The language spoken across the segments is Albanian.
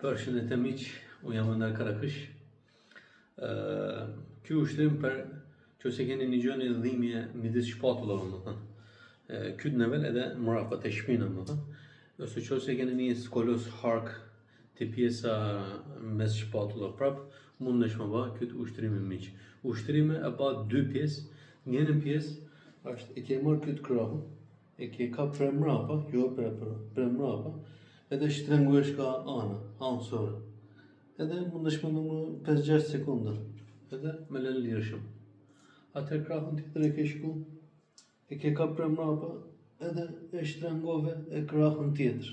Përshëndetje miq, unë jam Andar Karakësh. Ky ushtrim për nëse keni një gjë në dhimbje midis shpatullave, domethënë. Ky nivel edhe mrapa te shpina, domethënë. Ose nëse keni një skolos hark te pjesa mes shpatullave prap, mundesh me bë këtë ushtrim miq. Ushtrimi e bë dy pjesë. Njërin pjesë është e ke marr këtë krahun, e ke kap për mrapa, jo për mrapa. Edhe shtrënguesh ka anësore. Edhe mundesh me numru 5-6 sekunda. Edhe me lënë lirshëm. Atë krahun tjetër e ke shku, e ke kap për mrapa, edhe e shtrëngove e krahun tjetër.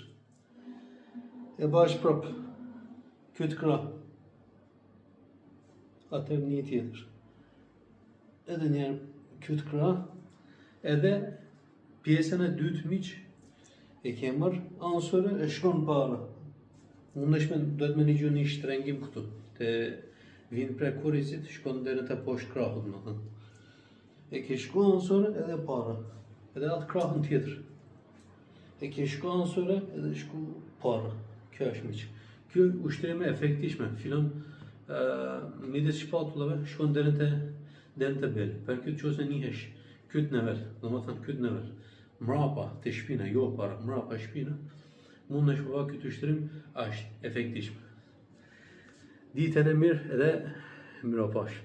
E bash prap këtë krah. Atë një tjetër. Edhe një këtë krah, edhe pjesën e dytë miq, e ke marr anësore e shkon para. Mundesh duhet me një një shtrengim këtu. Te vin prej kurizit, shkon deri te poshtë krahut, domethënë. E ke shku anësore edhe para. Edhe atë krahun tjetër. E ke shku anësore edhe shku para. Kjo është miq. Ky ushtrim efektisht fillon midis shpatullave, shkon deri te bel. Për këtë çose njihesh këtë nivel, domethënë këtë nivel. Mrapa te shpina, jo para, mrapa shpina, mundesh me bë këtë ushtrim, është efektisht. Ditën e mirë edhe miropash.